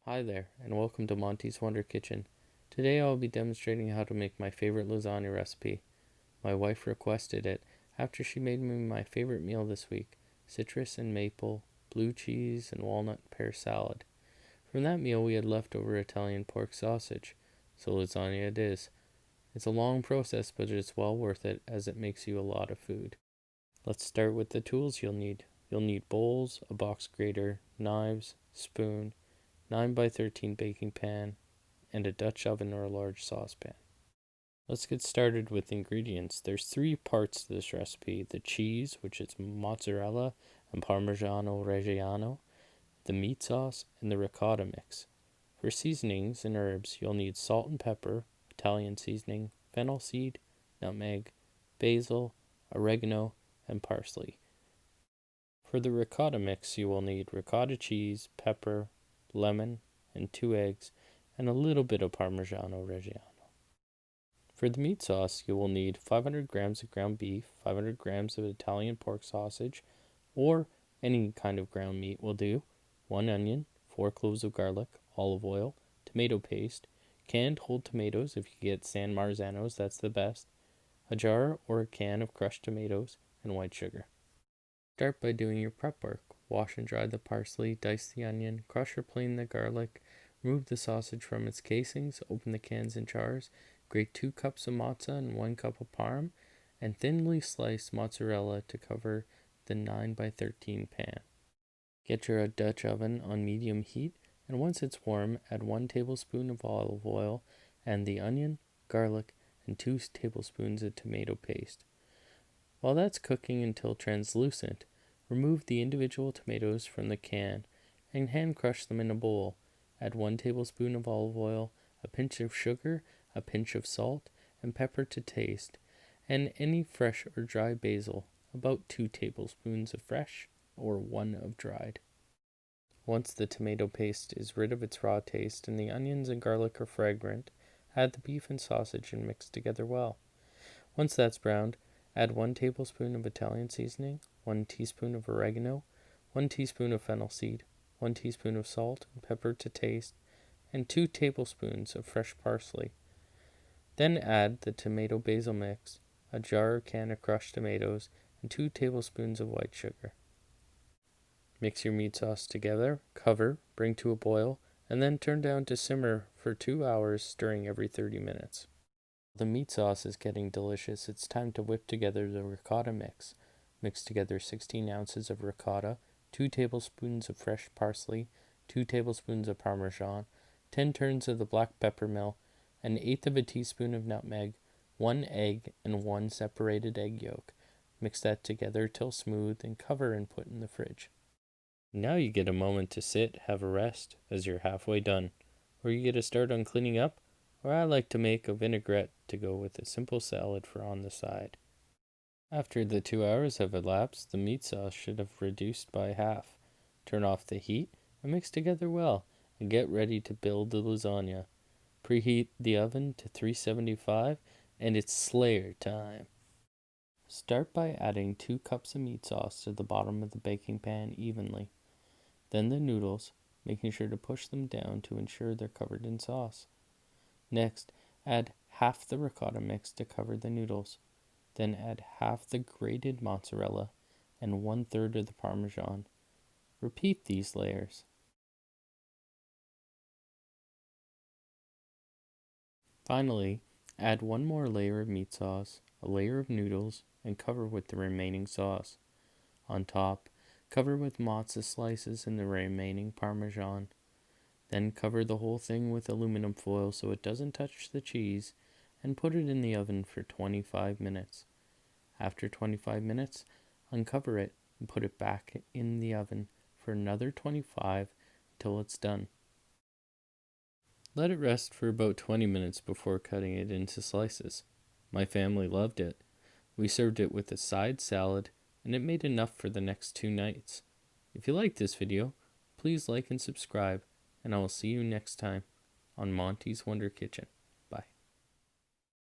Hi there, and welcome to Monty's Wonder Kitchen. Today I will be demonstrating how to make my favorite lasagna recipe. My wife requested it after she made me my favorite meal this week, citrus and maple, blue cheese, and walnut pear salad. From that meal we had leftover Italian pork sausage, so lasagna it is. It's a long process, but it's well worth it as it makes you a lot of food. Let's start with the tools you'll need. You'll need bowls, a box grater, knives, spoon, 9 by 13 baking pan, and a Dutch oven or a large saucepan. Let's get started with ingredients. There's 3 parts to this recipe: the cheese, which is mozzarella and Parmigiano Reggiano, the meat sauce, and the ricotta mix. For seasonings and herbs, you'll need salt and pepper, Italian seasoning, fennel seed, nutmeg, basil, oregano, and parsley. For the ricotta mix, you will need ricotta cheese, pepper, lemon, and 2 eggs, and a little bit of Parmigiano Reggiano. For the meat sauce, you will need 500 grams of ground beef, 500 grams of Italian pork sausage, or any kind of ground meat will do, 1 onion, 4 cloves of garlic, olive oil, tomato paste, canned whole tomatoes. If you get San Marzanos, that's the best, a jar or a can of crushed tomatoes, and white sugar. Start by doing your prep work. Wash and dry the parsley, dice the onion, crush or plain the garlic, remove the sausage from its casings, open the cans and jars, grate 2 cups of mozza and 1 cup of parm, and thinly slice mozzarella to cover the 9 by 13 pan. Get your Dutch oven on medium heat, and once it's warm, add 1 tablespoon of olive oil and the onion, garlic, and 2 tablespoons of tomato paste. While that's cooking until translucent, remove the individual tomatoes from the can and hand crush them in a bowl. Add 1 tablespoon of olive oil, a pinch of sugar, a pinch of salt, and pepper to taste, and any fresh or dry basil, about 2 tablespoons of fresh or 1 of dried. Once the tomato paste is rid of its raw taste and the onions and garlic are fragrant, add the beef and sausage and mix together well. Once that's browned, add 1 tablespoon of Italian seasoning, 1 teaspoon of oregano, 1 teaspoon of fennel seed, 1 teaspoon of salt and pepper to taste, and 2 tablespoons of fresh parsley. Then add the tomato basil mix, a jar or can of crushed tomatoes, and 2 tablespoons of white sugar. Mix your meat sauce together, cover, bring to a boil, and then turn down to simmer for 2 hours, stirring every 30 minutes. The meat sauce is getting delicious. It's time to whip together the ricotta mix. Mix together 16 ounces of ricotta, 2 tablespoons of fresh parsley, 2 tablespoons of Parmesan, 10 turns of the black pepper mill, an eighth of a teaspoon of nutmeg, 1 egg, and 1 separated egg yolk. Mix that together till smooth and cover and put in the fridge. Now you get a moment to sit, have a rest, as you're halfway done, or you get a start on cleaning up, or I like to make a vinaigrette to go with a simple salad for on the side. After the 2 hours have elapsed, the meat sauce should have reduced by half. Turn off the heat and mix together well, and get ready to build the lasagna. Preheat the oven to 375, and it's Slayer time. Start by adding 2 cups of meat sauce to the bottom of the baking pan evenly. Then the noodles, making sure to push them down to ensure they're covered in sauce. Next, add half the ricotta mix to cover the noodles. Then add half the grated mozzarella and 1/3 of the Parmesan. Repeat these layers. Finally, add 1 more layer of meat sauce, a layer of noodles, and cover with the remaining sauce. On top, cover with mozza slices and the remaining Parmesan. Then cover the whole thing with aluminum foil so it doesn't touch the cheese, and put it in the oven for 25 minutes. After 25 minutes, uncover it and put it back in the oven for another 25 until it's done. Let it rest for about 20 minutes before cutting it into slices. My family loved it. We served it with a side salad, and it made enough for the next 2 nights. If you liked this video, please like and subscribe, and I will see you next time on Monty's Wonder Kitchen.